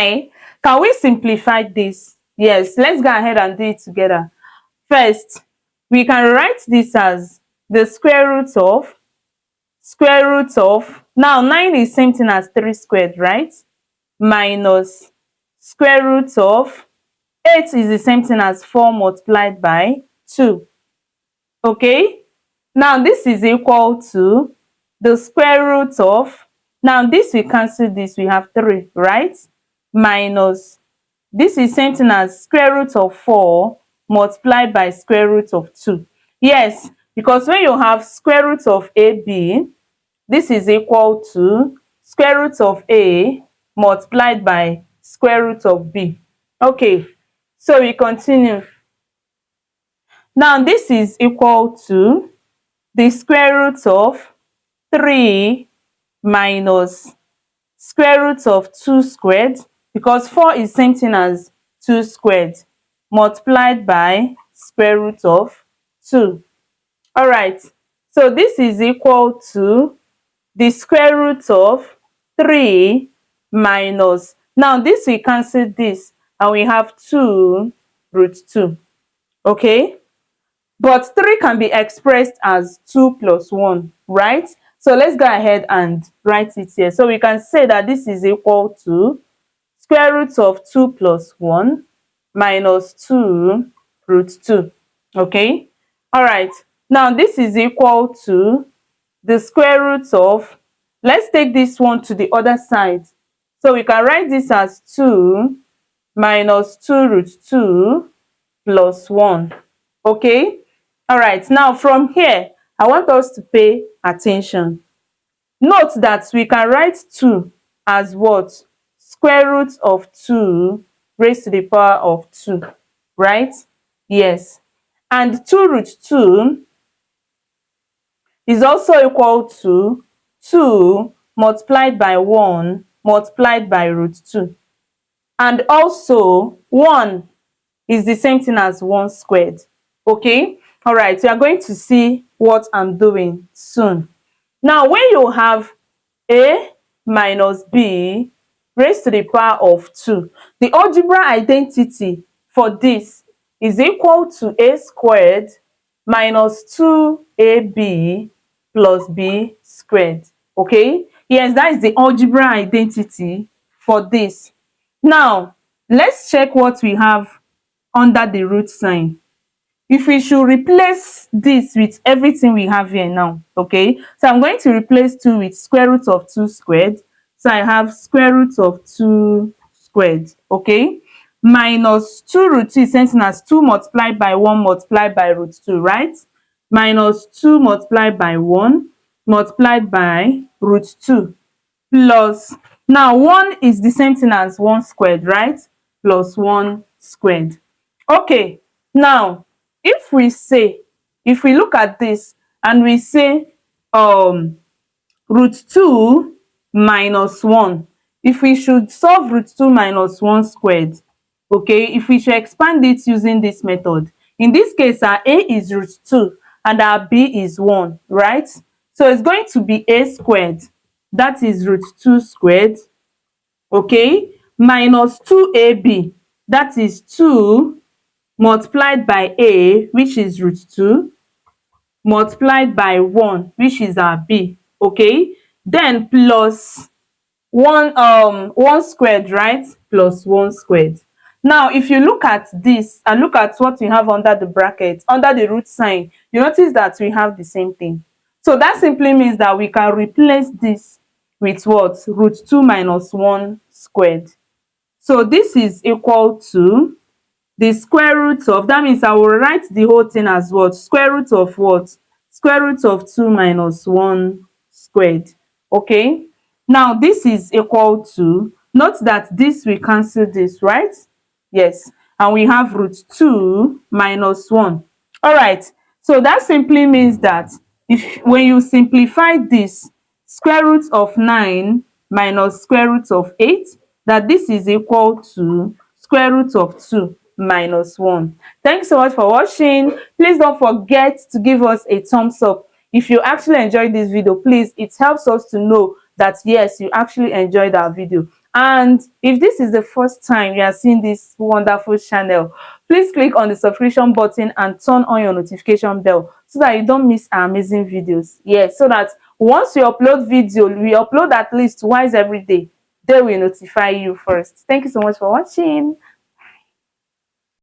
Fine. Can we simplify this? Yes, let's go ahead and do it together. First, we can write this as the square root of, now 9 is same thing as 3 squared, right? Minus square root of 8 is the same thing as 4 multiplied by 2. Okay, now this is equal to the square root of, now this we cancel this, we have 3, right? Minus, this is same thing as square root of 4 multiplied by square root of 2. Yes, because when you have square root of AB, this is equal to square root of A multiplied by square root of B. Okay, so we continue. Now this is equal to the square root of 3 minus square root of 2 squared, because 4 is same thing as 2 squared, multiplied by square root of 2. All right, so this is equal to the square root of 3 minus, now this we cancel this and we have 2 root 2. Okay, but 3 can be expressed as 2 plus 1, right? So let's go ahead and write it here. So we can say that this is equal to square root of 2 plus 1 minus 2 root 2. Okay, all right, now this is equal to the square root of, let's take this one to the other side. So we can write this as 2 minus 2 root 2 plus 1. Okay, all right, now from here I want us to pay attention. Note that we can write 2 as what? Square root of 2 raised to the power of 2, right? Yes, and 2 root 2 is also equal to 2 multiplied by 1 multiplied by root 2, and also 1 is the same thing as 1 squared. Okay, all right, we are going to see what I'm doing soon. Now when you have A minus B raised to the power of 2, the algebra identity for this is equal to A squared minus 2AB plus B squared. Okay, yes, that is the algebra identity for this. Now let's check what we have under the root sign. If we should replace this with everything we have here now, okay, so I'm going to replace 2 with square root of 2 squared. So I have square root of 2 squared, okay, minus 2 root 2 is same thing as 2 multiplied by 1 multiplied by root 2, right? Minus 2 multiplied by 1 multiplied by root 2 plus, now 1 is the same thing as 1 squared, right? Plus 1 squared. Okay, now if we look at this and we say root 2 minus 1, if we should solve root 2 minus 1 squared, okay, if we should expand it using this method, in this case our A is root 2 and our B is 1, right? So it's going to be A squared, that is root 2 squared, okay, minus 2AB, that is 2 multiplied by A, which is root 2, multiplied by 1, which is our B, okay, then plus 1 squared, right? Plus 1 squared. Now if you look at this and look at what we have under the bracket, under the root sign, you notice that we have the same thing. So that simply means that we can replace this with what? Root 2 minus 1 squared. So this is equal to the square root of, that means I will write the whole thing as what? Square root of what? Square root of 2 minus 1 squared. Okay, now this is equal to, note that this will cancel this, right? Yes, and we have root 2 minus 1. All right, so that simply means that when you simplify this, square root of 9 minus square root of 8, that this is equal to square root of 2 minus 1. Thanks so much for watching. Please don't forget to give us a thumbs up if you actually enjoyed this video. Please, it helps us to know that yes, you actually enjoyed our video. And if this is the first time you are seeing this wonderful channel, please click on the subscription button and turn on your notification bell so that you don't miss our amazing videos. Yes, so that once we upload video, we upload at least twice every day, they will notify you first. Thank you so much for watching.